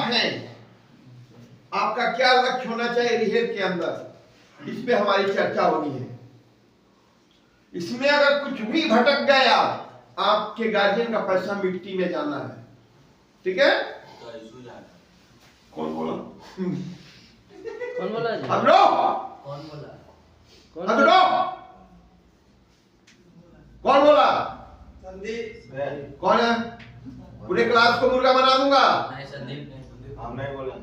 हैं, आपका क्या लक्ष्य होना चाहिए रिहेब के अंदर, इस पे हमारी चर्चा होनी है। इसमें अगर कुछ भी भटक गया, आपके गार्जियन का पैसा मिट्टी में जाना है। ठीक है? कौन बोला? कौन बोला जी? अब लो। कौन बोला? अब लो। कौन बोला? संदीप। कौन है? पूरे क्लास को मुर्गा बना दूंगा। नहीं संदीप ने। हमने बोला।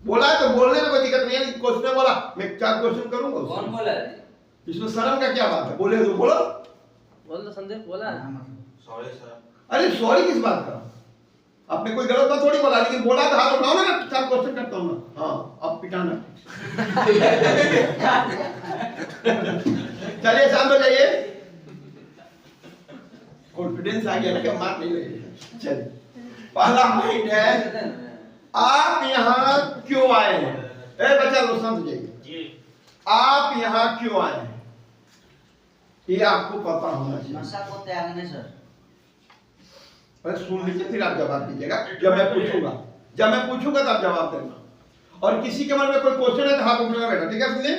बोला है तो बोलने में कोई दिक्कत नहीं है। क्वेश्चन बोला, मैं 4 क्वेश्चन करूंगा। कौन बोला? इसमें शर्म का क्या बात है? बोले तो बोलो। बोल दो संदीप बोला। Sorry sir. अरे सॉरी किस बात का? आपने कोई गलत बात थोड़ी बोला, लेकिन बोला तो हाथ उठाओ ना, 4 क्वेश्चन करता हूँ ना। हाँ, अब पिटाना। चलिए शांत हो जाइए। कॉन्फिडेंस आ गया ना कि मार नहीं लगे। चलिए, पहला पॉइंट है, आप यहाँ क्यों आए हैं? ए बच्चा लोग शांत हो जाइए। आप यहाँ क्यों आए हैं, ये आपको पता होना चाहिए। नशा को त्यागने सर। पहले सुन लीजिए, फिर आप जवाब दीजिएगा। जब मैं पूछूंगा तो आप जवाब देना। और किसी के मन में कोई क्वेश्चन है तो हाथ उठाना बेटा। ठीक है? सुनिए,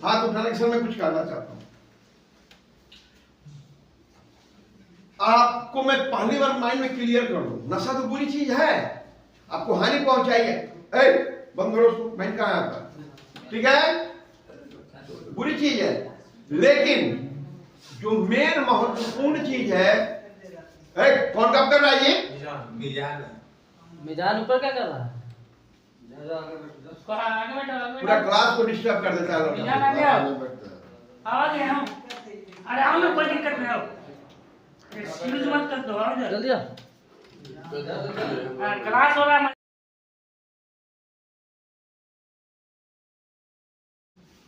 हाथ उठाने के समय मैं कुछ कहना चाहता हूँ। आपको मैं पहली बार माइंड में क्लियर कर दूं, नशा तो बुरी चीज है, आपको हानि पहुंचाई है। बंद करो उसको, माइंड कहाँ है आपका? ठीक है, बुरी चीज है, लेकिन जो मेन महत्वपूर्ण चीज है, कौन काम कर रहा है ये? मिजान ऊपर क्या कर रहा है? पूरा क्लास को डिस्टर्ब कर देता है। अरे आओ ना, कोई दिक्कत नहीं, आओ। एक्सक्यूज मत कर दो, आओ जल्दी आओ। क्लास हो रहा है।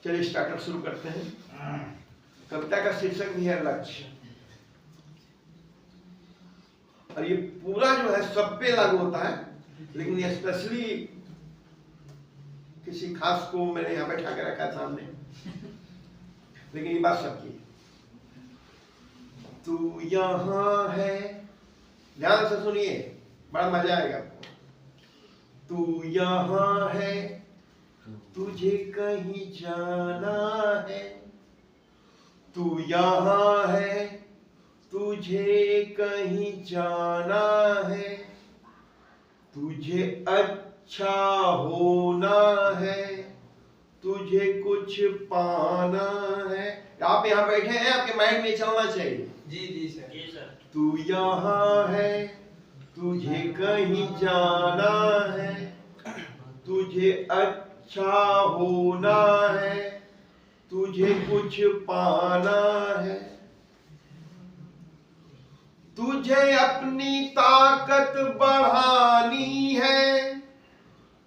चलिए स्टार्टर शुरू करते हैं। कविता का शीर्षक भी है लक्ष्य, और ये पूरा जो है सब पे लागू होता है, लेकिन ये स्पेशली किसी खास को मैंने यहाँ बैठा के रखा है सामने, लेकिन ये बात सबकी। तू यहाँ है, ध्यान से सुनिए, बड़ा मजा आएगा आपको। तू यहाँ है, तुझे कहीं जाना है, तू यहाँ है, तुझे कहीं जाना है, तुझे अच्छा होना है, तुझे कुछ पाना है। आप यहाँ बैठे हैं, आपके माइंड में चलना चाहिए। जी सर। तू यहाँ है, तुझे कहीं जाना है, तुझे अच्छा होना है, तुझे कुछ पाना है, तुझे अपनी ताकत बढ़ानी है,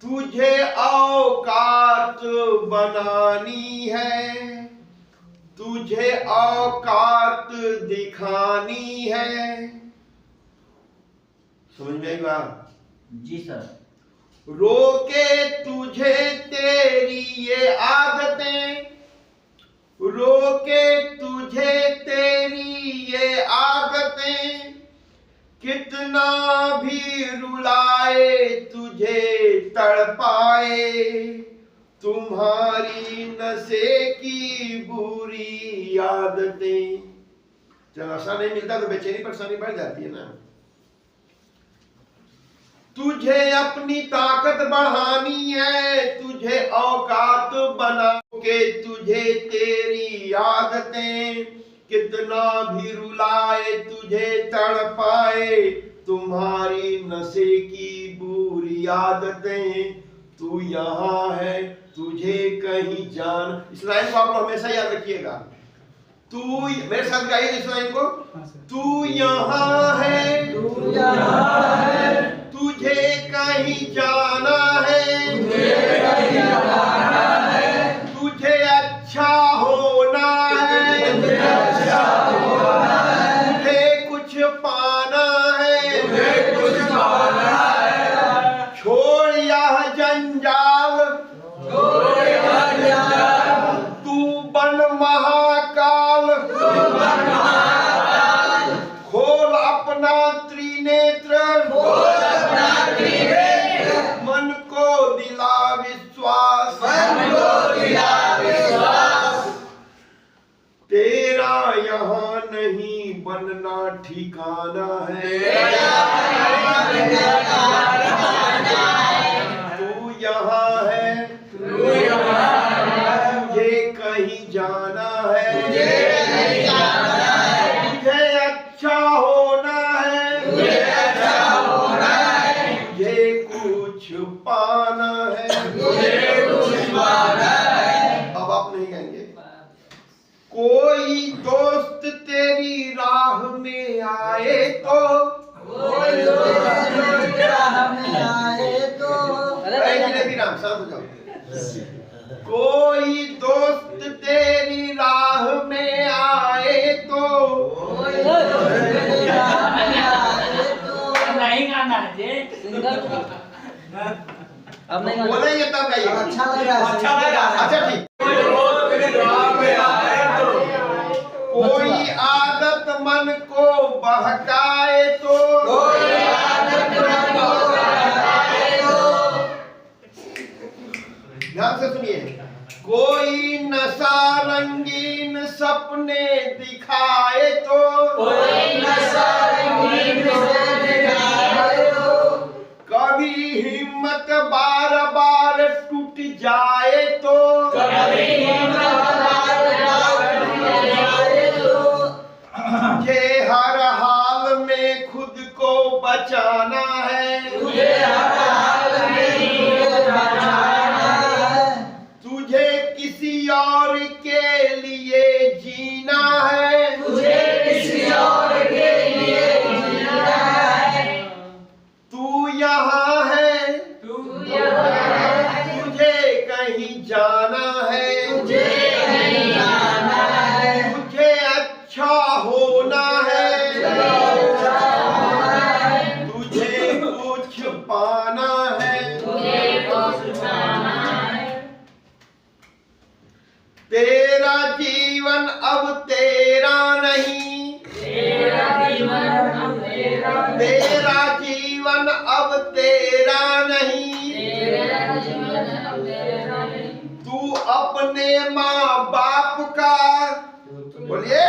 तुझे औकात बनानी है, तुझे औकात दिखानी है। समझ में आई बात? जी सर। रोके तुझे तेरी ये आदतें, रोके तुझे तेरी ये आदतें, कितना भी रुलाए तुझे तड़पाए, तुम्हारी नशे की बुरी आदतें। जब नशा नहीं मिलता तो बेचैनी परेशानी बढ़ जाती है ना। तुझे अपनी ताकत बढ़ानी है, तुझे औकात बना के, तुझे तेरी आदतें, कितना भी रुलाए तुझे तड़पाए, तुम्हारी नशे की बुरी आदतें। तू यहाँ है, तुझे कहीं जान। इस लाइन को आप लोग हमेशा याद रखिएगा। तू, मेरे साथ गाइए इस लाइन को। तू यहाँ है, तू यहाँ है, तुझे कहीं जाना है, तुझे कहीं जाना है, तुझे अच्छा होना है, तुझे अच्छा होना है, तुझे कुछ पाना है, तुझे कुछ पाना है। छोड़ यह जंजाल, छोड़ यह जंजाल, तू बन महाकाल, तू बन महाकाल, खोल अपना त्रिनेत्र, खोल अपना त्रिनेत्र, कुछ पाना है, तुझे कुछ पाना है। अब आप नहीं गाएंगे। कोई दोस्त तेरी राह में आए तो, कोई दोस्त राह में आए तो, अरे राम शांत हो जाओ। कोई दोस्त तेरी राह में आए तो, कोई दोस्त तेरी राह में आए तो, नहीं गाना है जे सिंगल अब नहीं गाना। बोलेंगे तब गाइए। अच्छा लग रहा है, अच्छा लग रहा है। अच्छा ठीक। कोई दोस्त तेरी राह में आए तो, कोई आदत मन को बहकाए तो, कोई आदत मन को बहकाए तो, ध्यान से सुनिए। कोई नशा रंगीन सपने दिखाए तो, कोई नशा रंगीन सपने दिखाए तो, कभी हिम्मत बार बार टूट जाए तो, कभी हिम्मत बार बार टूट जाए तो, तुझे हर हाल में खुद को बचाना है, तुझे हर हाल में खुद को बचाना है, तुझे किसी और के लिए जीना है, तुझे किसी और के लिए जीना है, तू यहाँ है, तू यहाँ है, तुझे कहीं जाना है, तुझे कहीं जाना है, तुझे अच्छा होना है, तुझे कुछ पाना है, तेरा जीवन अब तेरा नहीं, तेरा जीवन अब तेरा नहीं, तू अपने माँ बाप का, बोलिए,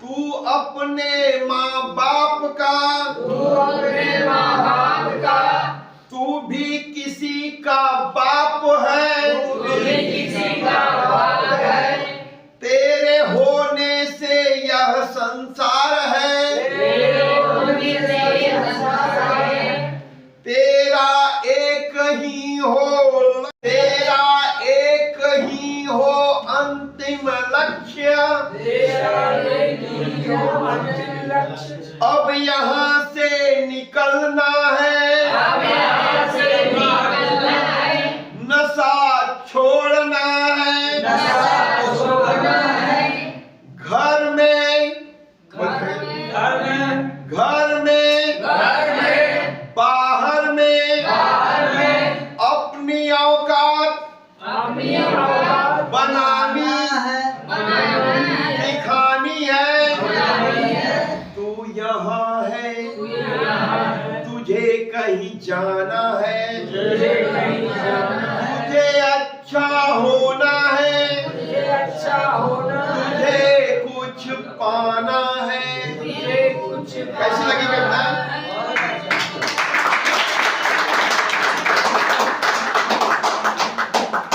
तू अपने माँ बाप का, तू भी किसी का बाप है, तेरे होने से यह संसार है, तेरा एक ही हो, तेरा एक ही हो अंतिम लक्ष्य, अब यहाँ से निकलना है, नशा छोड़ना है, घर में, बाहर में, अपनी औकात बनानी दिखानी है, तू यहाँ है, तुझे कहीं जाना है, तुझे अच्छा होना है, तुझे कुछ पाना है। कैसी लगी कविता?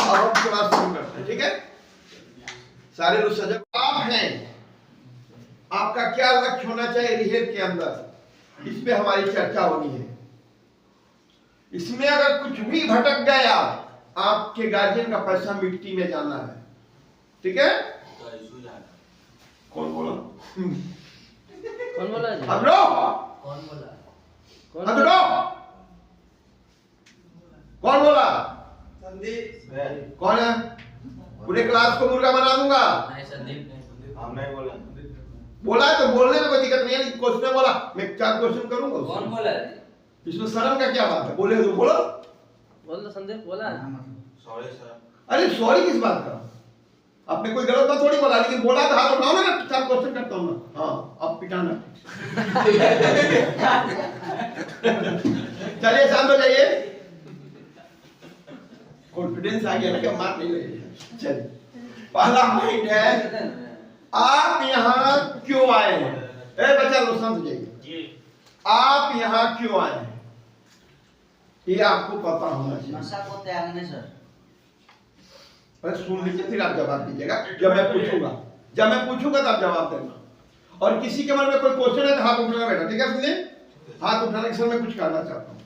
अब हम क्लास शुरू करते हैं, ठीक है? सारे लोग सजग आप हैं, आपका क्या लक्ष्य होना चाहिए रिहेब के अंदर, इस पे हमारी चर्चा होनी है। इसमें अगर कुछ भी भटक गया, आपके गार्जियन का पैसा मिट्टी में जाना है, ठीक है? कौन बोला? कौन बोला जी? अब लो, कौन बोला? कौन अब बोला? लो, कौन बोला? संदीप। कौन है? पूरे क्लास को मुर्गा बना दूंगा। नहीं संदीप नहीं। हम नहीं बोला। बोला है तो बोलने में कोई दिक्कत नहीं है। क्वेश्चन बोला, मैं 4 क्वेश्चन करूंगा। कौन बोला जी? इसमें शर्म का क्या बात है? बोले तो बोलो। बोल दो संदीप बोला। Sorry sir. अरे सॉरी किस बात का? आपने कोई गलत बात थोड़ी बोला, लेकिन बोला तो हाथ उठाओ ना, 4 क्वेश्चन करता हूँ ना। हाँ, अब पिटाना। चलिए शांत हो जाइए। कॉन्फिडेंस आ गया ना कि मार नहीं लगे। चलिए, पहला पॉइंट है, आप यहाँ क्यों आए हैं? ए बच्चा लोग शांत हो जाइए। आप यहाँ क्यों आए हैं? ये आपको पता होना चाहिए। नशा को त्यागने सर। पर सुन लीजिए, फिर आप जवाब दीजिएगा। जब मैं पूछूंगा तब जवाब देना। और किसी के मन में कोई क्वेश्चन है तो हाथ उठाना बेटा, ठीक है? सुनिए, हाथ उठाने के समय मैं कुछ कहना चाहता हूं।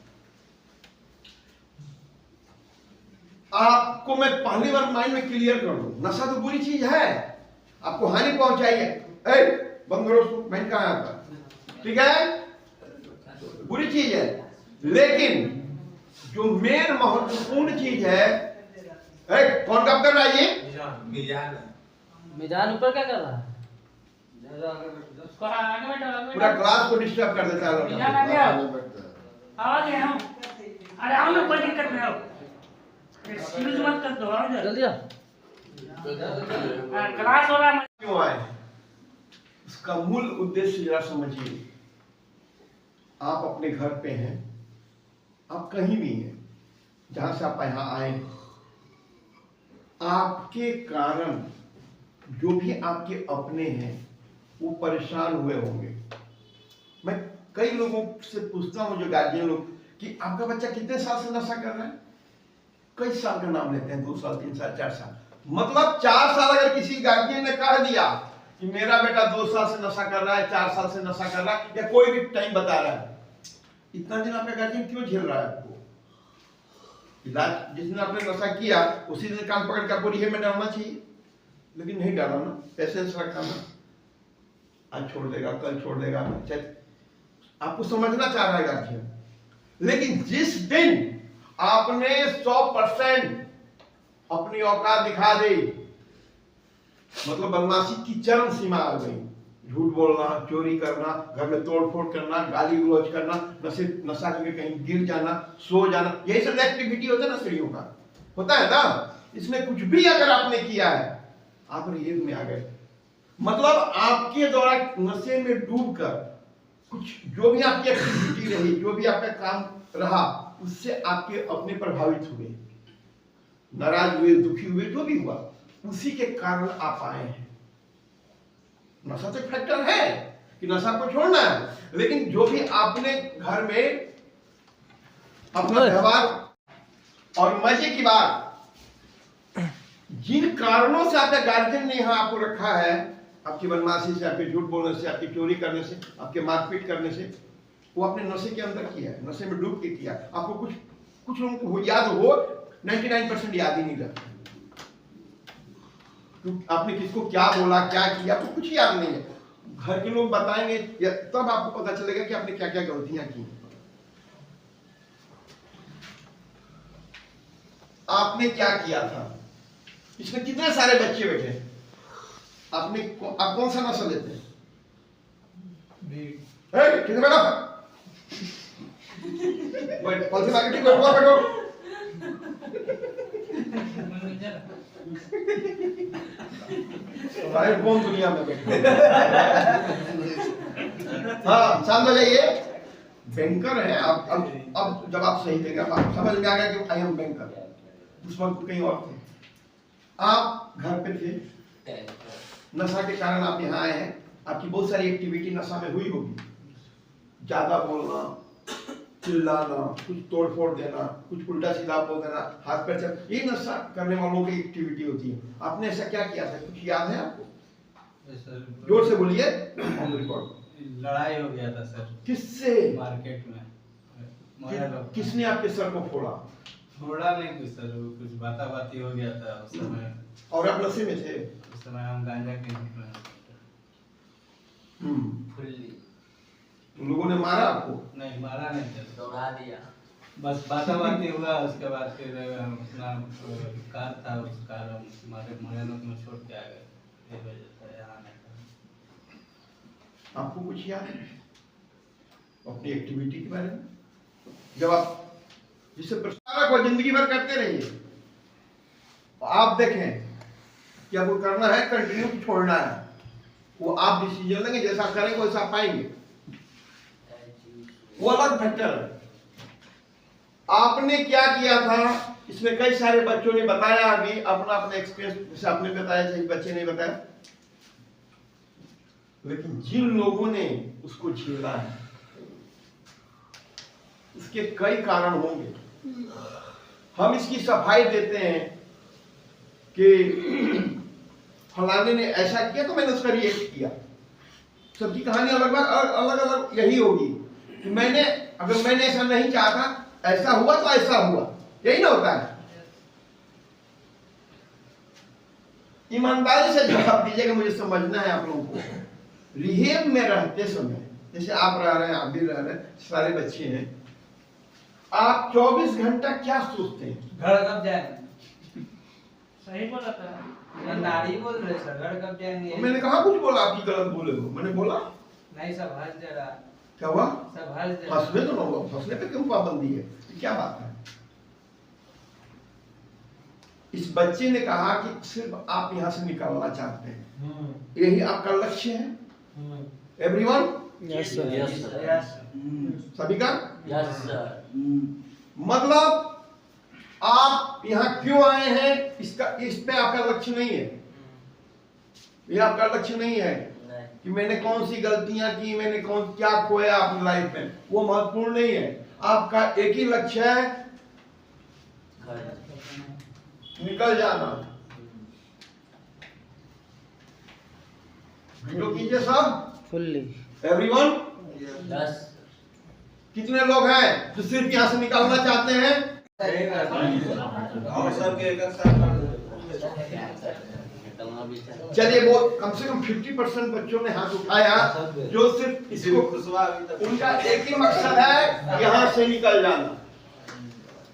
आपको मैं पहली बार माइंड में क्लियर कर दूं, नशा तो बुरी चीज है, आपको हानि पहुंचाई है। बंद करो उसको, मैं कहा आपका, ठीक है, बुरी चीज है। लेकिन जो मेन महत्वपूर्ण चीज है, कौन काम कर रहा है ये? मिजान ऊपर क्या कर रहा है? उसको आगे बैठो, आगे पूरा बैठो। क्लास को डिस्टर्ब कर देता है। मिजान आ गया। आवाज है हम। अरे आओ ना, कोई दिक्कत नहीं, आओ। एक्सक्यूज मत कर दो, आओ जल्दी आ। क्लास हो रहा है। क्यों आए, उसका मूल उद्देश्य जरा समझिए। आप अपने घर पे हैं, आप कहीं भी हैं, जहां से आप यहाँ आए, आपके कारण जो भी आपके अपने हैं वो परेशान हुए होंगे। मैं कई लोगों से पूछता हूं, जो गार्जियन लोग, कि आपका बच्चा कितने साल से नशा कर रहा है? कई साल का नाम लेते हैं, 2 साल 3 साल 4 साल। मतलब 4 साल अगर किसी गार्जियन ने कह दिया कि मेरा बेटा 2 साल से नशा कर रहा है, 4 साल से नशा कर रहा है, या कोई भी टाइम बता रहा है, इतना दिन आपका गार्जियन क्यों झेल रहा है आपको? इलाज जिसने आपने नशा किया उसी दिन कान पकड़ कर बोली है में डालना चाहिए, लेकिन नहीं डाला ना, पेशेंस रखा ना, आज छोड़ देगा, कल छोड़ देगा, आपको समझना चाह रहा है गार्जियन। लेकिन जिस दिन आपने 100% अपनी औकात दिखा दी, मतलब बदमाशी की चरम सीमा आ गई, झूठ बोलना, चोरी करना, घर में तोड़फोड़ करना, गाली गलौज करना, नशा करके कहीं गिर जाना, सो जाना, यही सब एक्टिविटी होता है ना स्त्रियों का, होता है ना। इसमें कुछ भी अगर आपने किया है, आप रेप में आ गए, मतलब आपके द्वारा नशे में डूबकर कुछ जो भी आपकी एक्टिविटी रही, जो भी आपका काम रहा, उससे आपके अपने प्रभावित हुए, नाराज हुए, दुखी हुए, जो भी हुआ, उसी के कारण आप आए हैं। नशा तो फैक्टर है कि नशा को छोड़ना है, लेकिन जो भी आपने घर में अपना व्यवहार, और मजे की बात, जिन कारणों से आपके गार्जियन ने यहाँ आपको रखा है, आपकी बदमाशी से, आपके झूठ बोलने से, आपकी चोरी करने से, आपके मारपीट करने से, वो आपने नशे के अंदर किया है, नशे में डूब के किया। आपको कुछ लोगों को याद हो, 99% याद ही नहीं रहता, आपने किसको क्या बोला, क्या किया, तो कुछ याद नहीं है। घर के लोग बताएंगे तब आपको पता चलेगा कि आपने क्या क्या गलतियां की। आपने क्या किया था, इसमें कितने सारे बच्चे बैठे, आप कौन सा नशा लेते हैं? कितने बेटा कौन सी मार्केटिंग बैठो अरे कौन दुनिया में बैठे। हाँ, सामने जाइए, बैंकर है आप। अब जब आप सही देंगे, आप समझ में आ गया कि आई एम बैंकर। उस वक्त कहीं और थे, आप घर पे थे, नशा के कारण आप यहाँ आए हैं। आपकी बहुत सारी एक्टिविटी नशा में हुई होगी, ज्यादा बोलना, चिल्लाना, कुछ तोड़फोड़ देना, कुछ उल्टा सीधा बोल देना, हाथ पैर चल, ये नशा करने वालों की एक्टिविटी होती है। आपने ऐसा क्या किया था, कुछ याद है आपको? जोर से बोलिए, ऑन रिकॉर्ड। लड़ाई हो गया था सर। किससे? मार्केट में। किसने आपके सर को फोड़ा? फोड़ा नहीं कुछ सर, कुछ बाती हो गया था उस समय। और आप नशे में थे? उस समय हम गांजा के फुल्ली उन लोगों ने मारा आपको? नहीं, मारा नहीं था, दौड़ा दिया। बस बाती हुआ। उसके बाद फिर अपना कार था, उस कार हमारे मोहल्ले में छोड़ के आ गए। ये वजह से यहाँ नहीं था। आपको कुछ याद है अपनी एक्टिविटी के बारे में, जब आप जिससे प्रसारक हो जिंदगी भर करते रहिए, आप देखें कि आपको करना है, कंटिन्यू छोड़ना है, वो आप डिसीजन लेंगे, जैसा करेंगे वैसा आप पाएंगे, वो अलग फैक्टर है। आपने क्या किया था, इसमें कई सारे बच्चों ने बताया, अभी अपना अपना एक्सपीरियंस, जैसे आपने बताया, जैसे बच्चे ने बताया, लेकिन जिन लोगों ने उसको झेला है, उसके कई कारण होंगे। हम इसकी सफाई देते हैं कि फलाने ने ऐसा किया तो मैंने उसका रिएक्ट किया। सबकी कहानी अलग अलग यही होगी, मैंने अगर मैंने ऐसा नहीं चाहा, ऐसा हुआ तो ऐसा हुआ, यही ना होता है। ईमानदारी से जवाब दीजिएगा, मुझे समझना है आप लोगों को। रिहेब में रहते समय, जैसे आप रह रहे हैं, आप भी रह रहे हैं, सारे बच्चे हैं, आप 24 घंटा क्या सोचते हैं? घर कब जाएंगे? सही बोला था। नारी बोल रहे सर, घर कब जाएंगे? मैंने कहा कुछ बोला, आपकी गलत बोले हो, मैंने बोला नहीं, सब हंस दे रहा। क्या हुआ? सब हंस दे रहा। फंसने तो ना हुआ, फंसने पे क्यों पाबंदी है? क्या बात है? इस बच्चे ने कहा कि सिर्फ आप यहाँ से निकलना चाहते हैं, यही आपका लक्ष्य है? Everyone? Yes sir. Yes sir. Yes सभी का? Yes sir. मतलब आप यहाँ क्यों आए हैं, इसका इस पे आपका लक्ष्य नहीं है। ये आपका लक्ष्य नहीं है कि मैंने कौन सी गलतियां की, मैंने क्या खोया अपनी लाइफ में, वो महत्वपूर्ण नहीं है। आपका एक ही लक्ष्य है, निकल जाना। वीडियो कीजिए सब, फुल्ली। एवरीवन। यस। कितने लोग हैं जो सिर्फ यहाँ से निकलना चाहते हैं? और सब के एक साथ चलिए, वो कम से कम 50% बच्चों ने हाथ उठाया जो सिर्फ इसको, उनका एक ही मकसद है यहाँ से निकल जाना।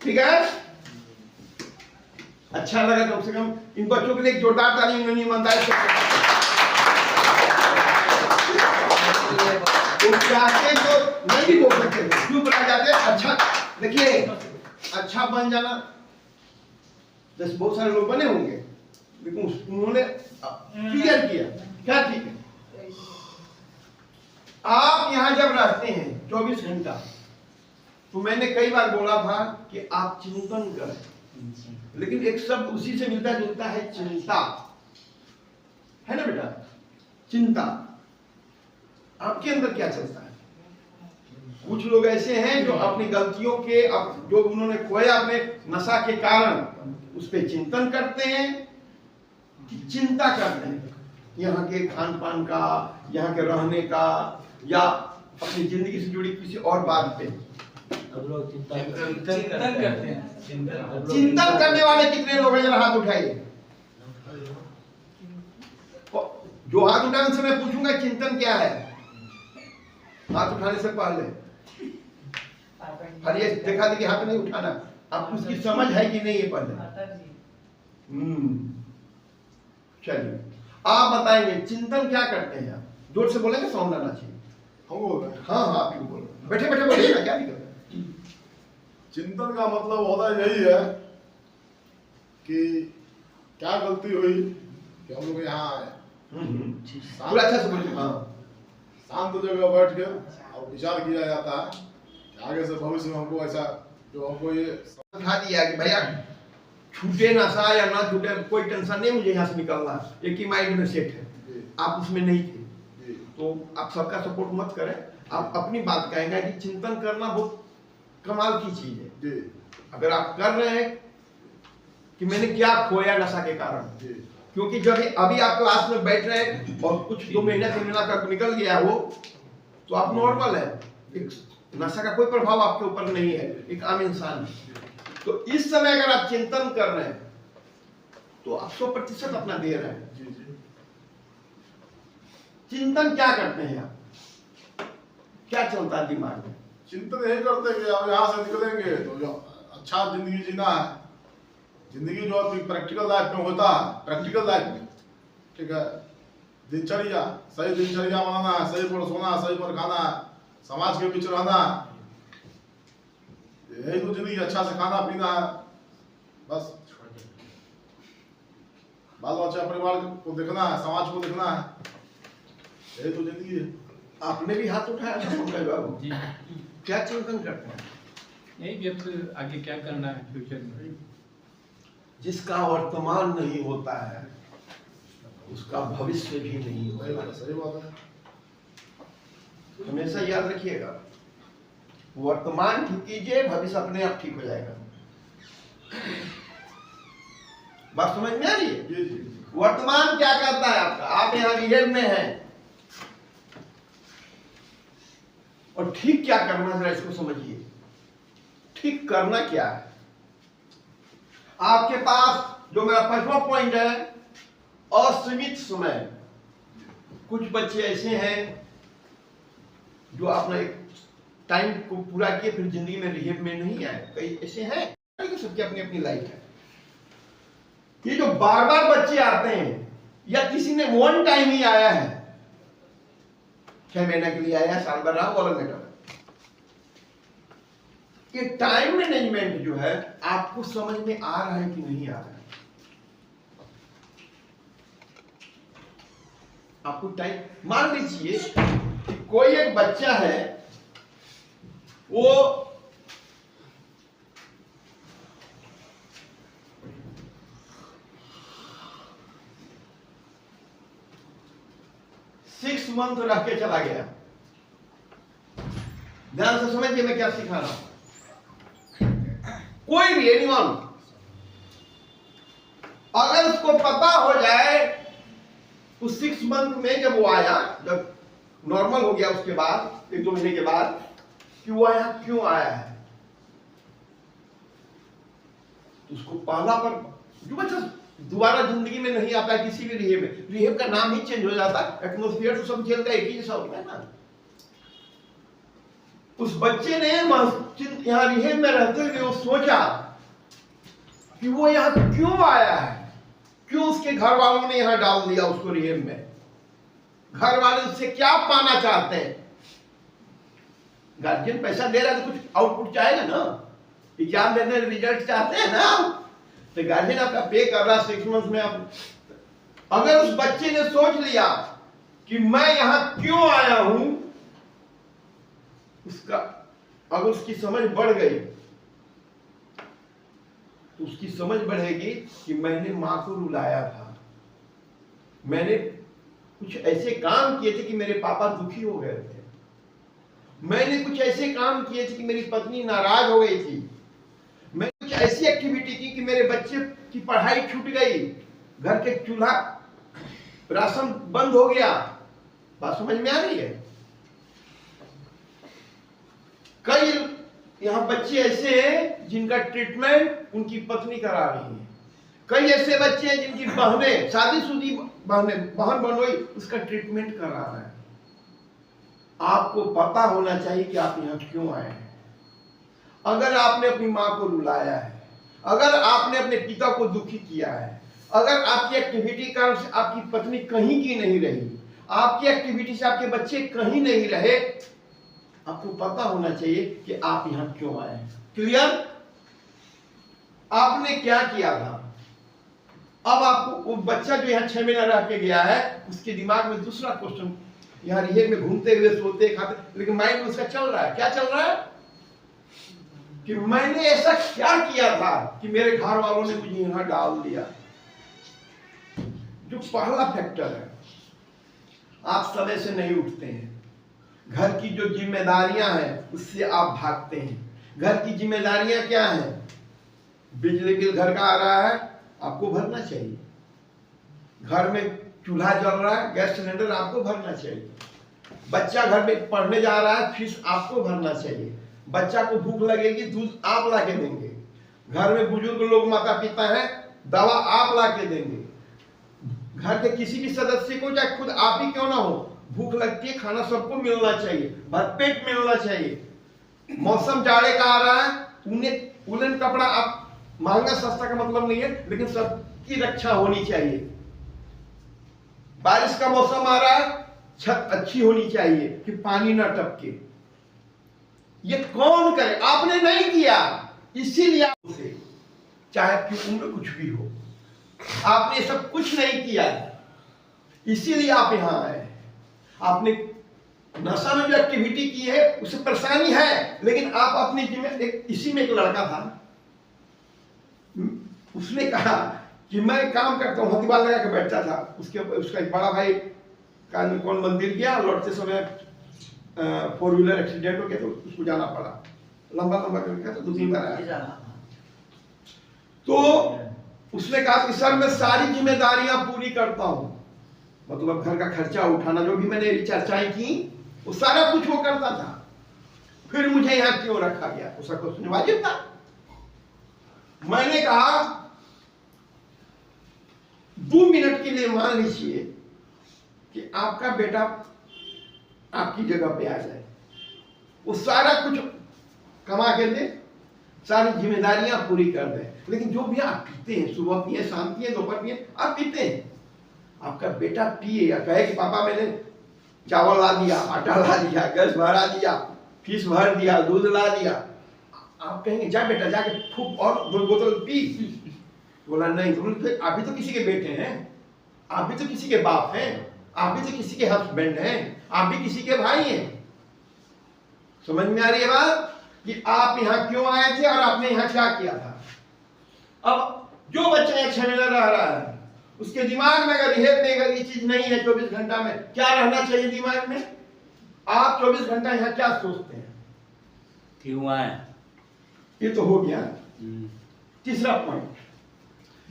ठीक है, अच्छा लगा। कम से कम इन बच्चों के लिए एक जोरदार ताली। उन्होंने ईमानदारी से चाहते तो नहीं भी बोल सकते, क्यों बना जाते? अच्छा देखिए, अच्छा बन जाना, जैसे बहुत सारे लोग बने होंगे, लेकिन उन्होंने क्लियर किया क्या? ठीक है, आप यहाँ जब रहते हैं 24 घंटा, तो मैंने कई बार बोला था कि आप चिंतन करें, लेकिन एक शब्द उसी से मिलता जुलता है, चिंता, है ना बेटा? चिंता। आपके अंदर क्या चलता है? कुछ लोग ऐसे हैं जो अपनी गलतियों के, जो उन्होंने खोया अपने नशा के कारण, उस पर चिंतन करते हैं, चिंता करते हैं यहाँ के खान पान का, यहाँ के रहने का, या अपनी जिंदगी से जुड़ी किसी और बात पे। चिंतन करते हैं। चिंतन करने वाले कितने लोग हैं? जरा हाथ उठाइए। जो हाथ उठाए उनसे मैं पूछूंगा चिंतन क्या है, हाथ उठाने से पहले। ये देखा कि हाथ नहीं उठाना, आपको उसकी समझ है कि नहीं ये पहले। चलिए, आप बताएंगे चिंतन क्या करते हैं आप? जोर से बोलेंगे, साउंड आना चाहिए। हम बोल रहे हैं। हाँ हाँ, आप बोल रहे, बैठे बैठे बोलिएगा, क्या दिक्कत है? चिंतन का मतलब होता यही है कि क्या गलती हुई कि हम लोग यहाँ आए, पूरा अच्छा से बोलिए। हाँ, शांत जगह बैठ के और विचार किया जाता है कि आगे से भविष्य में हमको ऐसा, जो हमको ये समझा दिया कि भैया छूटे नशा या ना छूटे, कोई टेंशन नहीं, मुझे यहाँ से निकलना, एक ही माइंड में सेट है। आप उसमें नहीं थे, तो आप सबका सपोर्ट मत करें, आप अपनी बात कहेंगे कि चिंतन करना बहुत कमाल की चीज है। अगर आप कर रहे हैं कि मैंने क्या खोया नशा के कारण, क्योंकि जब अभी आप क्लास में बैठ रहे हैं और कुछ 2 महीना 3 महीना का निकल गया वो, तो आप नॉर्मल है, एक नशा का कोई प्रभाव आपके ऊपर नहीं है, एक आम इंसान है। तो इस समय अगर आप चिंतन कर रहे हैं तो आप 100% अपना दे रहे हैं। चिंतन क्या करते हैं आप? क्या चलता है दिमाग में? चिंतन यही करते हैं कि अब यहाँ से निकलेंगे तो जो अच्छा जिंदगी जीना है, जिंदगी जो अपनी प्रैक्टिकल लाइफ में होता है, प्रैक्टिकल लाइफ में, ठीक है, दिनचर्या, सही दिनचर्या बनाना है, सही पर सोना है, सही पर खाना है, समाज के बीच रहना है, यही तो जिंदगी। अच्छा से खाना पीना है, बस बाल बच्चा परिवार को देखना है, समाज को देखना है, यही तो जिंदगी है। आपने भी हाथ उठाया था पंकज बाबू जी, क्या चिंतन करते हैं? यही कि अब आगे क्या करना है फ्यूचर में। जिसका वर्तमान नहीं होता है उसका भविष्य भी नहीं होता। सही बात है। हमेशा याद रखिएगा, वर्तमान ठीक कीजिए, भविष्य अपने आप ठीक हो जाएगा। बात समझ में आ रही है? जी जी। वर्तमान क्या करता है आपका? आप यहाँ रिहेब में हैं और ठीक क्या करना है, जरा इसको समझिए। ठीक करना क्या है? आपके पास जो मेरा 5वां पॉइंट है, असीमित समय। कुछ बच्चे ऐसे हैं जो अपना एक टाइम को पूरा किए फिर जिंदगी में रिहेब में नहीं आए। कई ऐसे हैं, सबकी अपनी अपनी लाइफ है। ये जो बार बार बच्चे आते हैं, या किसी ने वन टाइम ही आया है, 6 महीने के लिए आया है, साल भर रहा, बोला बेटा, ये टाइम मैनेजमेंट जो है आपको समझ में आ रहा है कि नहीं आ रहा है? आपको टाइम, मान लीजिए कि कोई एक बच्चा है, वो सिक्स मंथ रह के चला गया। ध्यान से समझिए मैं क्या सिखा रहा हूं। कोई भी एनीवन, अगर उसको पता हो जाए उस 6 मंथ में, जब वो आया, जब नॉर्मल हो गया, उसके बाद 1-2 महीने के बाद, कि वो आया क्यों आया है, तो उसको पहला पर जो बच्चा दोबारा जिंदगी में नहीं आता है किसी भी रिहेब में, रिहेब का नाम ही चेंज हो जाता है, एटमोस्फियर तो सब झेलता है, एक ही जैसा होता है ना। उस बच्चे ने यहाँ रिहेब में रहते हुए वो सोचा कि वो यहाँ क्यों आया है, क्यों उसके घर वालों ने यहाँ डाल दिया उसको रिहेब में, घर वाले उससे क्या पाना चाहते हैं। गार्जियन पैसा दे रहा है तो कुछ आउटपुट चाहेगा ना, एग्जाम देने रिजल्ट चाहते हैं ना, तो गार्जियन आपका पे कर रहा है 6 मंथ में। आप अगर उस बच्चे ने सोच लिया कि मैं यहां क्यों आया हूं, उसका अगर उसकी समझ बढ़ गई तो उसकी समझ बढ़ेगी कि मैंने मां को रुलाया था, मैंने कुछ ऐसे काम किए थे कि मेरे पापा दुखी हो गए थे, मैंने कुछ ऐसे काम किए थे कि मेरी पत्नी नाराज हो गई थी, मैं कुछ ऐसी एक्टिविटी की कि मेरे बच्चे की पढ़ाई छूट गई, घर के चूल्हा राशन बंद हो गया। बात समझ में आ रही है? कई यहां बच्चे ऐसे हैं जिनका ट्रीटमेंट उनकी पत्नी करा रही है, कई ऐसे बच्चे हैं जिनकी बहनें, शादीशुदी बहन बनोई, उसका ट्रीटमेंट करा रहा है। आपको पता होना चाहिए कि आप यहां क्यों आए हैं। अगर आपने अपनी मां को रुलाया है, अगर आपने अपने पिता को दुखी किया है, अगर आपकी एक्टिविटी का आपकी पत्नी कहीं की नहीं रही, आपकी एक्टिविटी से आपके बच्चे कहीं नहीं रहे, आपको पता होना चाहिए कि आप यहां क्यों आए हैं। क्लियर? आपने क्या किया था? अब आपको वो बच्चा जो यहाँ 6 महीना रह के गया है, उसके दिमाग में दूसरा क्वेश्चन, यहाँ रिहेब में घूमते हुए सोते खाते, लेकिन माइंड में उसका चल रहा है, क्या चल रहा है कि मैंने ऐसा क्या किया था कि मेरे घर वालों ने मुझे यहाँ डाल दिया। जो पहला फैक्टर है, आप समय से नहीं उठते हैं, घर की जो जिम्मेदारियां हैं उससे आप भागते हैं। घर की जिम्मेदारियां क्या हैं? बिजली बिल घर का आ रहा है, आपको भरना चाहिए। घर में चूल्हा जल रहा है, गैस सिलेंडर आपको भरना चाहिए। बच्चा घर में पढ़ने जा रहा है, फीस आपको भरना चाहिए। बच्चा को भूख लगेगी, दूध आप ला के देंगे। घर में बुजुर्ग लोग माता पिता हैं, दवा आप ला के देंगे। घर के किसी भी सदस्य को, चाहे खुद आप ही क्यों ना हो, भूख लगती है, खाना सबको मिलना चाहिए, भरपेट मिलना चाहिए। मौसम जाड़े का आ रहा है, उलन कपड़ा, आप महंगा सस्ता का मतलब नहीं है, लेकिन सबकी रक्षा होनी चाहिए। बारिश का मौसम आ रहा है, छत अच्छी होनी चाहिए कि पानी ना टपके। ये कौन करे? आपने नहीं किया, इसीलिए उसे, चाहे आपकी उम्र कुछ भी हो, आपने सब कुछ नहीं किया, इसीलिए आप यहां आए। आपने नशा में जो एक्टिविटी की है उससे परेशानी है, लेकिन आप अपनी इसी में एक लड़का था, उसने कहा कि मैं काम करता हूँ, हथिबाल लगा के बैठता था। उसका एक बड़ा भाई कौन मंदिर गया, लौटते समय 4 व्हीलर एक्सीडेंट हो गया, तो उसको जाना पड़ा, लंबा करके 2-3 बार आया। तो उसने कहा कि सर मैं सारी जिम्मेदारियां पूरी करता हूं, मतलब घर का खर्चा उठाना, जो भी मैंने चर्चाएं की वो सारा कुछ वो करता था। फिर मुझे यहाँ क्यों रखा गया? उसका क्वेश्चन वाजिब था। मैंने कहा 2 मिनट के लिए मान लीजिए कि आपका बेटा आपकी जगह पे आ जाए, वो सारा कुछ कमा के दे, सारी जिम्मेदारियां पूरी कर दे, लेकिन जो भी आप पीते हैं, सुबह पिए, शाम पिए, दोपहर पिए, आप पीते हैं, आपका बेटा पिए या कहे कि पापा मैंने चावल ला दिया, आटा ला दिया, गैस भरा दिया, फीस भर दिया, दूध ला दिया, आप कहेंगे जा बेटा जाके खूब और 2 बोतल पी। बोला नहीं। तो बोले आप भी तो किसी के बेटे हैं, आप भी तो किसी के बाप हैं, आप भी तो किसी के हस्बैंड हैं, आप भी किसी के भाई हैं। समझ में आ रही है बात कि आप यहाँ क्यों आए थे और आपने यहाँ क्या किया था? अब जो बच्चा एक 6 महीना रह रहा है, उसके दिमाग में अगर ये चीज नहीं है 24 घंटा में, क्या रहना चाहिए दिमाग में? आप 24 घंटा यहाँ क्या सोचते हैं? क्यों आए? ये तो हो गया। तीसरा पॉइंट,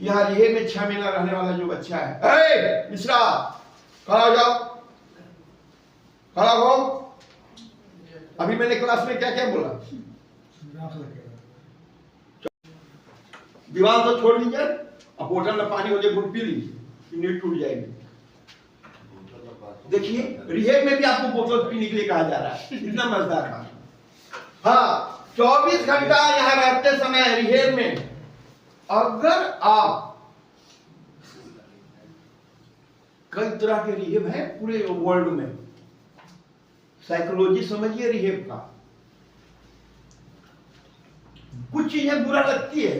यहाँ रिहे में 6 महीना रहने वाला जो बच्चा है, मिश्रा खड़ा हो जाओ, खड़ा हो। अभी मैंने क्लास में क्या क्या बोला? दीवार तो छोड़ दीजिए, अब बोतल में पानी हो जाए, घुट पी लीजिए, नींद टूट जाएगी। देखिए रिहेब में भी आपको बोतल पीने के लिए कहा जा रहा है, इतना मजेदार बात। हाँ, 24 घंटा यहाँ रहते समय रिहेब में अगर आप, कई तरह के रिहेब है पूरे वर्ल्ड में, साइकोलॉजी समझिए रिहेब का। कुछ चीजें बुरा लगती है,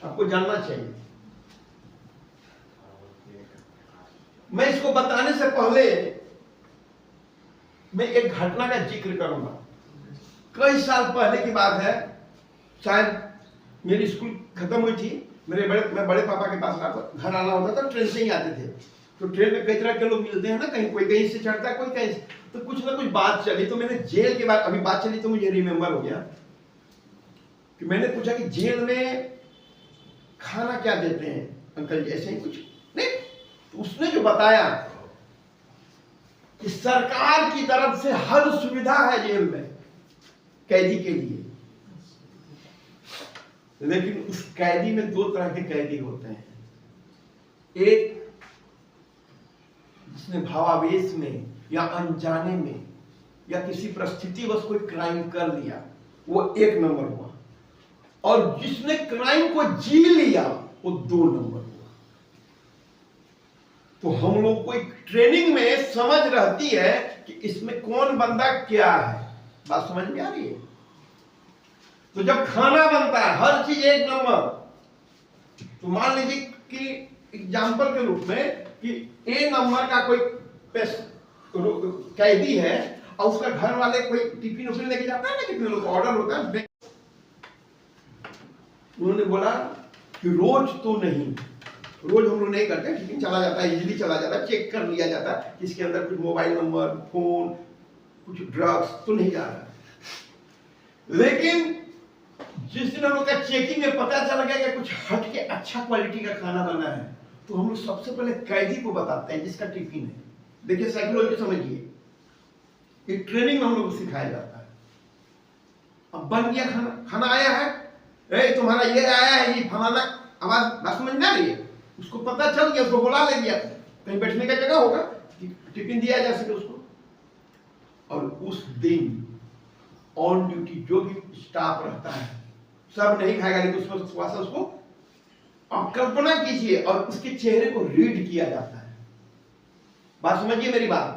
आपको जानना चाहिए। मैं इसको बताने से पहले मैं एक घटना का जिक्र करूंगा। कई साल पहले की बात है, शायद मेरी स्कूल खत्म हुई थी, मैं बड़े पापा के पास घर आना होता था, ट्रेन से ही आते थे। तो ट्रेन में कई तरह के लोग मिलते हैं ना, कहीं कोई कहीं से चढ़ता है, कोई कहीं से, तो कुछ ना कुछ बात चली। तो मैंने जेल के बाद, अभी बात चली तो मुझे रिमेम्बर हो गया कि मैंने पूछा कि जेल में खाना क्या देते हैं अंकल जी? ऐसे ही कुछ नहीं। तो उसने जो बताया कि सरकार की तरफ से हर सुविधा है जेल में कैदी के लिए, लेकिन उस कैदी में 2 तरह के कैदी होते हैं। एक जिसने भावावेश में या अनजाने में या किसी परिस्थितिवश कोई क्राइम कर लिया, वो 1 नंबर हुआ, और जिसने क्राइम को जी लिया वो 2 नंबर हुआ। तो हम लोग को एक ट्रेनिंग में समझ रहती है कि इसमें कौन बंदा क्या है। बात समझ में आ रही है? तो जब खाना बनता है हर चीज 1 नंबर, तो मान लीजिए कि एग्जाम्पल के रूप में कि A नंबर का कोई कैदी है और उसका घर वाले कोई टिफिन उफिन लेके जाता है ना, कितने लोग ऑर्डर होता है। उन्होंने बोला कि रोज तो नहीं, रोज हम लोग नहीं करते, टिफिन चला जाता है, इजीली चला जाता है, चेक कर लिया जाता है कि इसके अंदर कुछ मोबाइल नंबर, फोन, कुछ ड्रग्स तो नहीं जा रहा। लेकिन जिस दिन हम लोग का चेकिंग में पता चल गया कि कुछ हट के अच्छा क्वालिटी का खाना बना है, तो हम लोग सबसे पहले कैदी को बताते हैं जिसका टिफिन है। देखिए साइकोलॉजी समझिए, ये ट्रेनिंग में हम लोग को सिखाया जाता है। अब बन गया खाना, खाना आया है, तुम्हारा ये आया है, ये फलाना, आवाज बात समझ में आ रही है? उसको पता चल गया, उसको बुला ले गया, कहीं बैठने का जगह होगा, टिफिन दिया जा सके उसको। और उस दिन ऑन ड्यूटी जो भी स्टाफ रहता है सब नहीं खाएगा, लेकिन उसमें थोड़ा सा उसको आप कल्पना कीजिए, और उसके चेहरे को रीड किया जाता है। बात समझिए मेरी बात।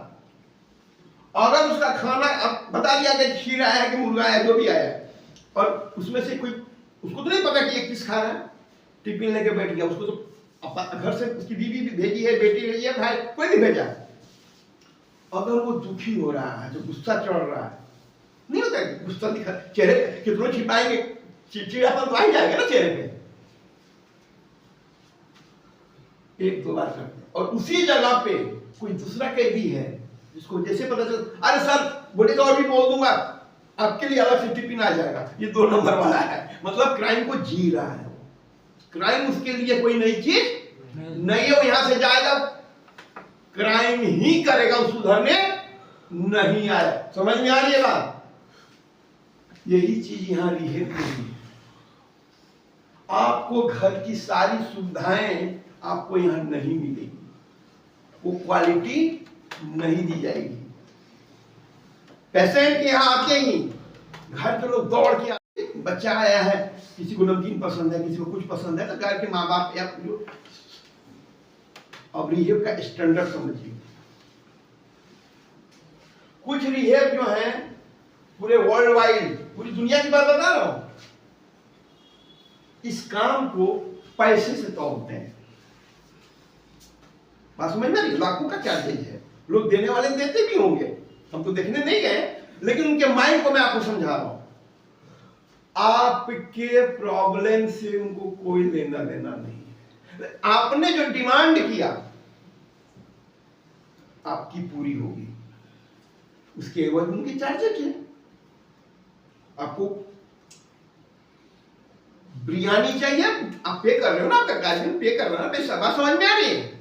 अगर उसका खाना अब बता दिया कि खीर आया है कि मुर्गा आया, जो भी आया, और उसमें से कोई, उसको तो नहीं पता कि ये किस खा रहा है, टिफिन लेके बैठ गया, उसको तो घर से उसकी बीवी भी भेजी है, बेटी भेजी है, भाई कोई नहीं भेजा। अगर वो दुखी हो रहा है, जो गुस्सा चढ़ रहा है, नहीं होता है गुस्सा दिखा, चेहरे कितना छिपाएंगे, चिड़चिड़ापन तो आ ही जाएगा ना चेहरे पे। 1-2 बार करते हैं, और उसी जगह पे कोई दूसरा कैदी है जिसको जैसे पता चल, अरे सर बोले तो और भी बोल दूंगा, आपके लिए अलग से टिफिन आ जाएगा, ये 2 नंबर वाला है। मतलब क्राइम को जी रहा है, क्राइम उसके लिए कोई नई चीज नहीं है। वो यहां से जाएगा क्राइम ही करेगा, सुधरने नहीं आया। समझ में आ रही है बात? यही चीज यहाँ रिहेब में भी है। आपको घर की सारी सुविधाएं आपको यहाँ नहीं मिलेगी, वो क्वालिटी नहीं दी जाएगी। पेशेंट के यहाँ आते ही घर के लोग दौड़ के आते, बच्चा आया है, किसी को नमकीन पसंद है, किसी को कुछ पसंद है, तो घर के माँ बाप या जो अब रिहेब का स्टैंडर्ड समझिए। कुछ रिहेब जो है पूरे वर्ल्ड वाइड, पूरी दुनिया की बात बता रहा हूं, इस काम को पैसे से तोड़ते हैं। बात समझ में नहीं? लाखों का चार्जेज है, लोग देने वाले देते भी होंगे, हम तो देखने नहीं गए, लेकिन उनके माइंड को मैं आपको समझा रहा हूं। आपके प्रॉब्लम से उनको कोई लेना देना नहीं है। आपने जो डिमांड किया आपकी पूरी होगी, उसके एवज उनके चार्जेज है। आपको बिरयानी चाहिए, आप पे कर रहे हो ना, आपका गार्जियन पे कर रहा है ना, पैसा। बात समझ में आ रही है?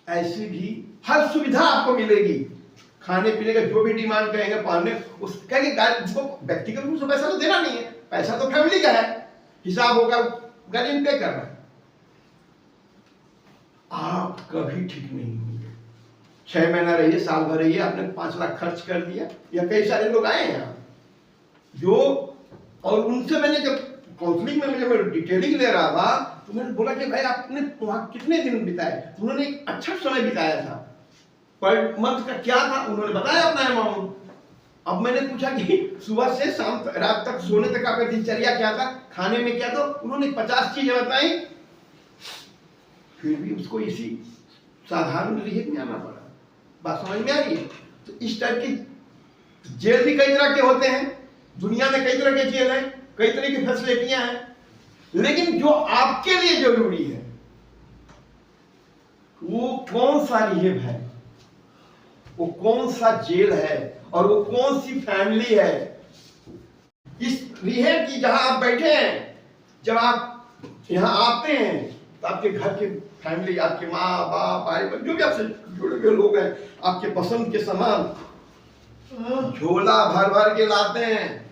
ऐसी भी हर सुविधा आपको मिलेगी, खाने पीने का जो भी डिमांड करेंगे, पहनने उसका व्यक्तिगत रूप से पैसा तो देना नहीं है, पैसा तो फैमिली का है, हिसाब होगा, गार्जियन पे कर रहा है। आप कभी ठीक नहीं होंगे। 6 महीना रहिए, साल भर रहिए, आपने 5 लाख खर्च कर दिया, या कई सारे लोग आए हैं जो, और उनसे मैंने जब काउंसलिंग में जब डिटेलिंग ले रहा था तो मैंने बोला कि भाई आपने वहां कितने दिन बिताए? उन्होंने एक अच्छा समय बिताया था, पर मंथ का क्या था उन्होंने बताया अपना अमाउंट। अब मैंने पूछा कि सुबह से शाम रात तक सोने तक आपका दिनचर्या क्या था, खाने में क्या था, उन्होंने 50 चीजें बताई, फिर भी उसको इसी साधारण रिहेब में आना पड़ा। बात समझ में आ रही है? तो इस टाइप की जेल भी कई तरह के होते हैं, दुनिया में कई तरह के जेल हैं, कई तरह की फैसिलिटियां हैं, लेकिन जो आपके लिए जरूरी है वो कौन सा रिहेब है, वो कौन सा जेल है, और वो कौन सी फैमिली है। इस रिहेब की जहां आप बैठे हैं, जब आप यहां आते हैं तो आपके घर के फैमिली, आपके माँ बाप, भाई बहन, जो भी आपसे जुड़े हुए लोग हैं, आपके पसंद के सामान झोला भर भर के लाते हैं।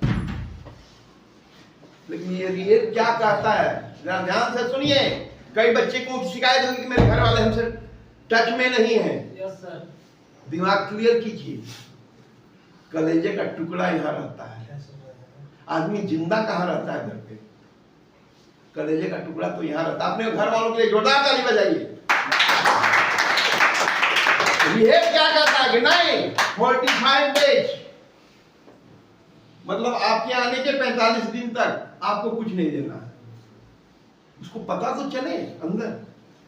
लेकिन ये रिहेब क्या कहता है, जरा ध्यान से सुनिए। कई बच्चे को शिकायत होगी कि मेरे घर वाले हमसे टच में नहीं है। Yes sir. दिमाग क्लियर कीजिए, कलेजे का टुकड़ा यहाँ रहता है। आदमी जिंदा कहाँ रहता है घर पे? कलेजे का टुकड़ा तो यहाँ रहता है। अपने घर वालों के लिए जोरदार ताली बजाइए। रिहेब क्या कहता है कि नहीं, 45 डेज, मतलब आपके आने के 45 दिन तक आपको कुछ नहीं देना है। उसको पता तो चले अंदर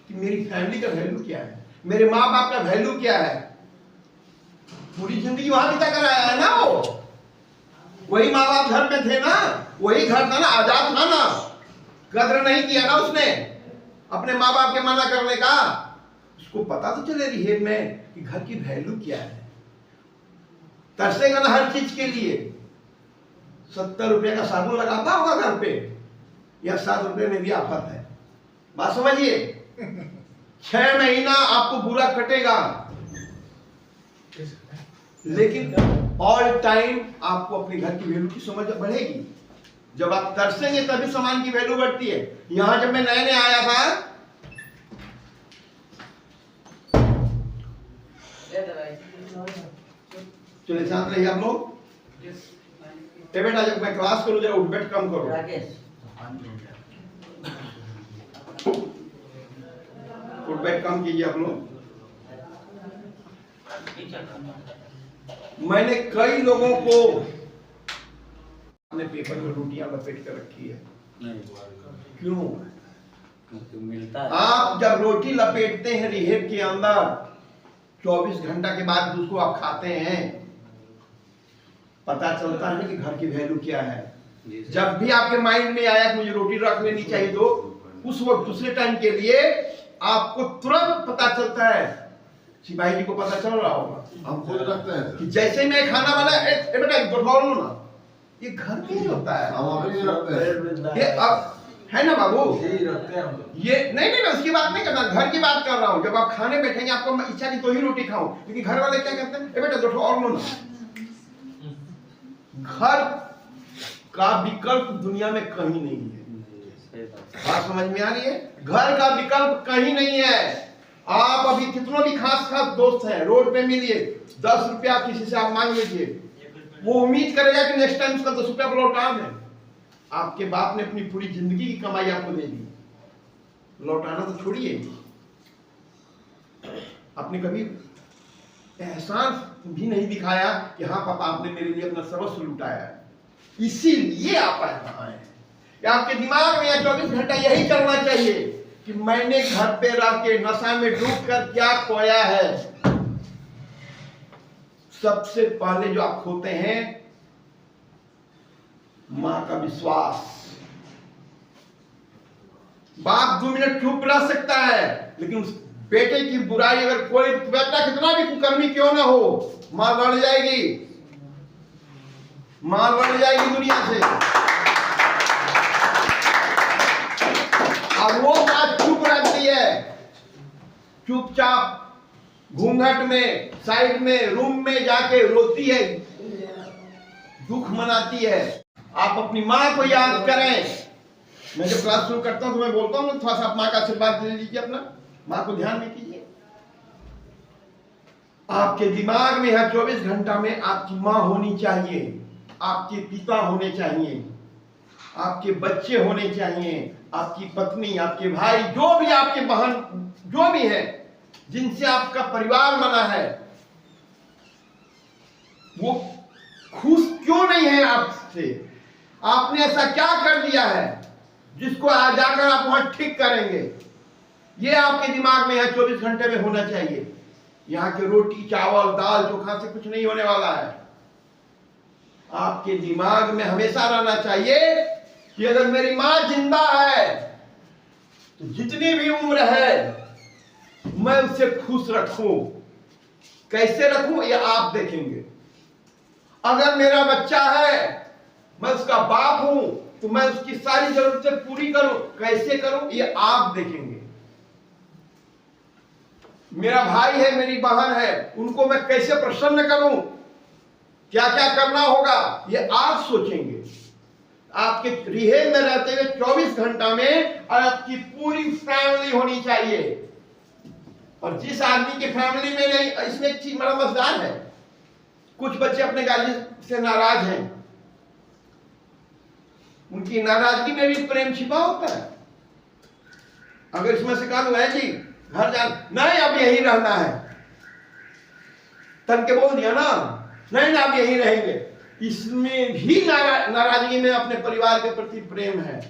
कि मेरी फैमिली का वैल्यू क्या है, मेरे माँ बाप का वैल्यू क्या है। पूरी जिंदगी वहां बिता कर आया है ना, वो वही माँ बाप घर में थे ना, वही घर था ना, आजाद था ना, कद्र नहीं किया ना उसने अपने माँ बाप के मना करने का। उसको पता तो चले रिहेब में कि घर की वैल्यू क्या है। तरसेगा ना हर चीज के लिए। 70 रुपए का साबुन लगाता होगा घर पे, या 7 रुपए में भी आफत है। बात समझिए। 6 महीना आपको बुरा कटेगा, लेकिन ऑल टाइम आपको अपने घर की वैल्यू की समझ बढ़ेगी। जब आप तरसेंगे तभी सामान की वैल्यू बढ़ती है। यहां जब मैं नए नए आया था, चलिए शांत रहिए आप लोग। बेटा जब मैं क्लास करूं जरा उठ बैठ कम करो। उठ बैठ कम कीजिए आप लोग। मैंने कई लोगों को अपने पेपर में रोटियां लपेट कर रखी है। क्यों? मिलता है। आप जब रोटी लपेटते हैं रिहेब के अंदर, 24 घंटा के बाद उसको आप खाते हैं, पता चलता है कि घर की वैल्यू क्या है। जब भी आपके माइंड में आया कि मुझे रोटी रख लेनी चाहिए, तो उस वक्त दूसरे टाइम के लिए आपको तुरंत पता चलता है। सिपाही जी को पता चल रहा होगा, हम खुद रखते हैं कि जैसे मैं खाना बना, बेटा ना, ये घर में ही होता है। हम अभी भी रखते हैं। ये अब है ना बाबू? यही रखते हैं हम लोग। ये नहीं उसकी बात नहीं करना, घर की बात कर रहा हूँ। जब आप खाने बैठेंगे आपको इच्छा की तो ही रोटी खाओ, लेकिन घर वाले क्या कहते हैं, ए बेटा 2 और लो ना। घर का विकल्प दुनिया में कहीं नहीं है। बात समझ में आ रही है? घर का विकल्प कहीं नहीं है। आप अभी कितनों भी खास दोस्त हैं, रोड पे मिलिए, 10 रुपया किसी से आप मांग लीजिए, वो उम्मीद करेगा कि नेक्स्ट टाइम उसका 10 रुपया लौटा दें। आपके बाप ने अपनी पूरी जिंदगी की कमाई आपको दे दी, लौटाना तो छोड़िए। आपने कभी एहसास भी नहीं दिखाया कि हाँ पापा आपने मेरे लिए अपना सर्वस्व लुटाया। इसीलिए आप यहाँ आए कि आपके दिमाग में 24 घंटा यही चलना चाहिए कि मैंने घर पे रह के नशा में डूब कर क्या खोया है। सबसे पहले जो आप खोते हैं मां का विश्वास। बाप 2 मिनट चुप रह सकता है, लेकिन उस बेटे की बुराई अगर कोई बेटा कितना भी कुकर्मी क्यों ना हो, मां लड़ जाएगी, मां लड़ जाएगी दुनिया से। और वो बात चुप रहती है, चुपचाप घूंघट में, साइड में, रूम में जाके रोती है, दुख मनाती है। आप अपनी माँ को याद करें। मैं जब क्लास शुरू करता हूं तो मैं बोलता हूं थोड़ा सा आप माँ का आशीर्वाद ले लीजिए, अपना माँ को ध्यान में कीजिए। आपके दिमाग में हर 24 घंटा में आपकी माँ होनी चाहिए, आपके पिता होने चाहिए, आपके बच्चे होने चाहिए, आपकी पत्नी, आपके भाई, जो भी आपके बहन, जो भी है जिनसे आपका परिवार बना है, वो खुश क्यों नहीं है आपसे? आपने ऐसा क्या कर दिया है जिसको आज जाकर आप वहां ठीक करेंगे? ये आपके दिमाग में 24 घंटे में होना चाहिए। यहाँ के रोटी चावल दाल चोखा से कुछ नहीं होने वाला है। आपके दिमाग में हमेशा रहना चाहिए कि अगर मेरी मां जिंदा है तो जितनी भी उम्र है मैं उसे खुश रखूं। कैसे रखूं ये आप देखेंगे। अगर मेरा बच्चा है, मैं उसका बाप हूं, तो मैं उसकी सारी जरूरतें पूरी करूं। कैसे करूं ये आप देखेंगे। मेरा भाई है, मेरी बहन है, उनको मैं कैसे प्रसन्न करूं, क्या क्या करना होगा ये आप सोचेंगे। आपके रिहेब में रहते हुए 24 घंटा में आपकी पूरी फैमिली होनी चाहिए। और जिस आदमी के फैमिली में नहीं, इसमें एक चीज बड़ा मजेदार है, कुछ बच्चे अपने गार्जियन से नाराज हैं, उनकी नाराजगी में भी प्रेम छिपा होता है। अगर इसमें से कहा है जी घर जा नहीं, अब यहीं रहना है, तन के बोल दिया ना, नहीं ना अब यहीं रहेंगे, इसमें भी नाराजगी में अपने परिवार के प्रति प्रेम है।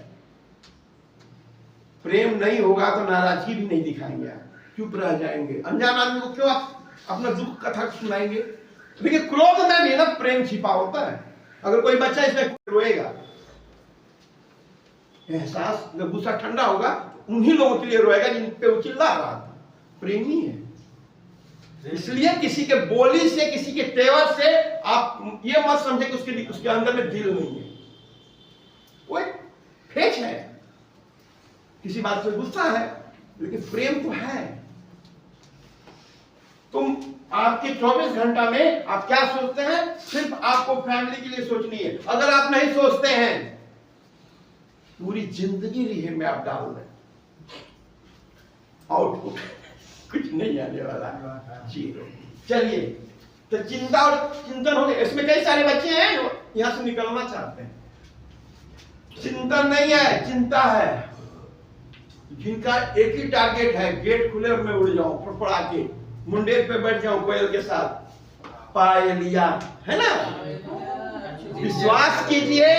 प्रेम नहीं होगा तो नाराजगी भी नहीं दिखाएंगे, चुप रह जाएंगे। अनजान आदमी को क्यों आप अपना दुख कथा सुनाएंगे? लेकिन क्रोध में भी ना प्रेम छिपा होता है। अगर कोई बच्चा इसमें रोएगा, एहसास जब गुस्सा ठंडा होगा उन्हीं लोगों के लिए रोएगा जिन पे वो चिल्ला रहा था। प्रेमी है। इसलिए किसी के बोली से, किसी के तेवर से आप ये मत समझे कि उसके अंदर में दिल नहीं है। वो एक फेच है, किसी बात से गुस्सा है, लेकिन प्रेम तो है। तुम आपके 24 घंटा में आप क्या सोचते हैं? सिर्फ आपको फैमिली के लिए सोचनी है। अगर आप नहीं सोचते हैं, पूरी जिंदगी रिहे में आप डाल रहे, आउटपुट कुछ नहीं आने वाला, जीरो। चलिए, तो चिंता और चिंतन हो गए। इसमें कई सारे बच्चे हैं जो यहां से निकलना चाहते हैं। चिंतन नहीं है, चिंता है। जिनका एक ही टारगेट है, गेट खुले और मैं उड़ जाऊं फड़फड़ा के, मुंडेर पे बैठ जाऊं कोयल के साथ, पाए लिया, है ना? विश्वास कीजिए,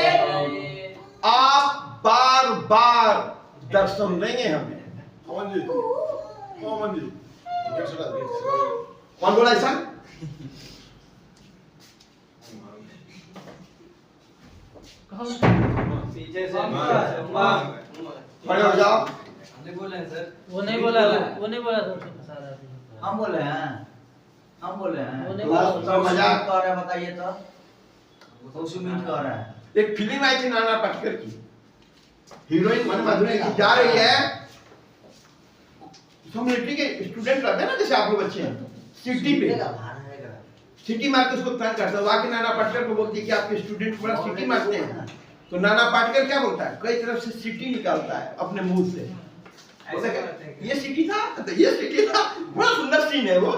आप बार बार दर्शन देंगे हमें। पवन जी कौन बोला ऐसा? पीछे से खड़े हो जाओ। हमने बोले हैं सर। वो नहीं बोला सर। हम बोले हैं, हम बोले हैं। वो नहीं क्लास बोला। का मजाक कर रहा है बताइए तो, वो सुमित कर रहा है। एक फिल्म आई थी नाना पाटेकर की, हीरोइन मन माधुरी दीक्षित जा रही है, मिलिट्री के स्टूडेंट रहते हैं ना, जैसे आप लोग बच्चे हैं, सिटी पे सिटी मार के उसको तंग करता है। वाकई नाना पाटेकर को बोलती है कि आपके स्टूडेंट बड़ा सिटी मारते हैं, तो नाना पाटेकर क्या बोलता है, कई तरफ से सिटी निकालता है अपने मुंह से, ये सिटी था, तो ये सिटी था, बड़ा सुंदर सीन है वो।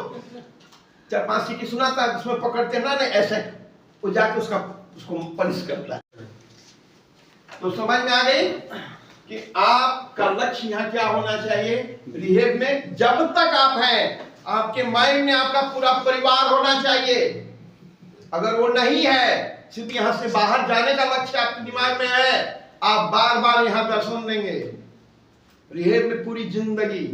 4-5 सिटी सुनाता है, उसमें पकड़ते ना नहीं ऐसे, वो जाके उसको पनिश करता है। तो समझ में आ गई कि आपका लक्ष्य यहाँ क्या होना चाहिए रिहेब में। जब तक आप हैं, आपके माइंड में आपका पूरा परिवार होना चाहिए। अगर वो नहीं है, सिर्फ यहाँ से बाहर जाने का लक्ष्य आपके दिमाग में है, आप बार बार यहाँ दर्शन देंगे। रिहेब में पूरी जिंदगी,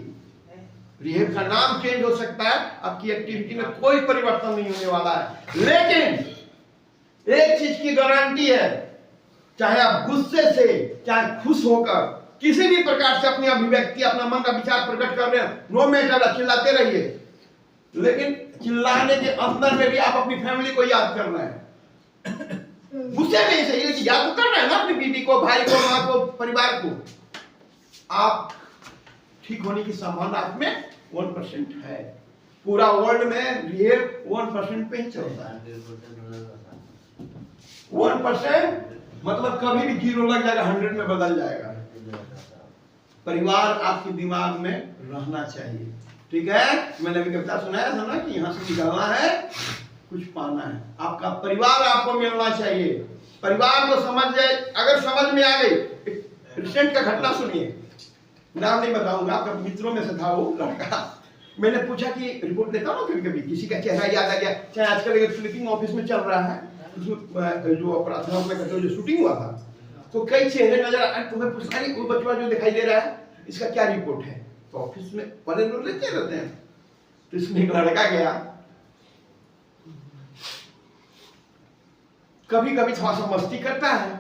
रिहेब का नाम चेंज हो सकता है, आपकी एक्टिविटी में कोई परिवर्तन नहीं होने वाला है। लेकिन एक चीज की गारंटी है, चाहे आप गुस्से से, चाहे खुश होकर, किसी भी प्रकार से अपनी अभिव्यक्ति, अपना मन का विचार प्रकट कर रहे हैं, नो मैटर, चिल्लाते रहिए। लेकिन चिल्लाने के अंदर में भी आप अपनी फैमिली को याद कर रहे हैं। गुस्से में सही, लेकिन याद तो कर रहे हैं ना अपनी बीवी को, भाई को, माँ को, परिवार को। आप ठीक होने की संभावना आप में 1% है। पूरा वर्ल्ड में रिहेब 1% पे ही चलता है। 1% मतलब कभी भी 0 लग जाएगा, 100 में बदल जाएगा। परिवार आपके दिमाग में रहना चाहिए, ठीक है। मैंने अभी कविता सुनाया था ना कि यहाँ से निकलना है, कुछ पाना है। आपका परिवार आपको मिलना चाहिए। परिवार को समझ जाए, अगर समझ में आ गई। रिसेंट का घटना सुनिए, नाम नहीं बताऊंगा, आपका मित्रों में से था वो लड़का। मैंने पूछा कि रिपोर्ट लेता हूँ कभी कभी, किसी का चेहरा याद आ गया, चाहे आजकल स्लीपिंग ऑफिस में चल रहा है, जो अपराध में जो शूटिंग हुआ था, तो कई चेहरे नजर आए। तुम्हें पूछा नहीं वो बचवा जो दिखाई दे रहा है, इसका क्या रिपोर्ट है? तो ऑफिस में बड़े लोग लेते रहते हैं। तो इसमें एक लड़का गया, कभी कभी थोड़ा सा मस्ती करता है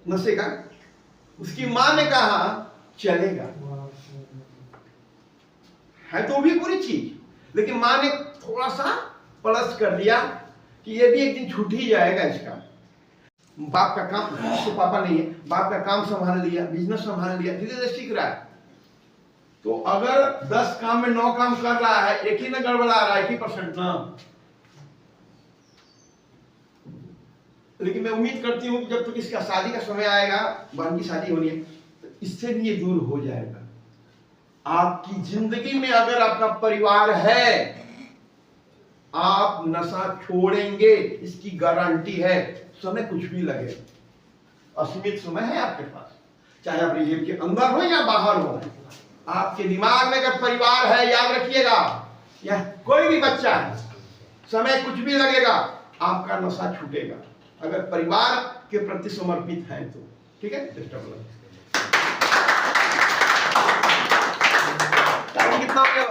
नशे का। उसकी माँ ने कहा चलेगा, है तो भी बुरी चीज, लेकिन माँ ने थोड़ा सा प्लस कर दिया कि ये भी एक दिन छूट ही जाएगा इसका। बाप का काम, तो पापा नहीं है, बाप का काम संभाल लिया, बिजनेस संभाल लिया, धीरे धीरे सीख रहा है। तो अगर 10 काम में 9 काम कर रहा है, एक ही ना गड़बड़ा रहा है, 1% ना। लेकिन मैं उम्मीद करती हूँ जब तक इसका शादी का समय आएगा, बहन की शादी होनी है, तो इससे भी ये दूर हो जाएगा। आपकी जिंदगी में अगर आपका परिवार है, आप नशा छोड़ेंगे, इसकी गारंटी है। समय कुछ भी लगे, असीमित समय है आपके पास, चाहे आप रिहेब के अंदर हो या बाहर हो। आपके दिमाग में अगर परिवार है, याद रखिएगा, या कोई भी बच्चा है, समय कुछ भी लगेगा, आपका नशा छूटेगा अगर परिवार के प्रति समर्पित है तो। ठीक है, कितना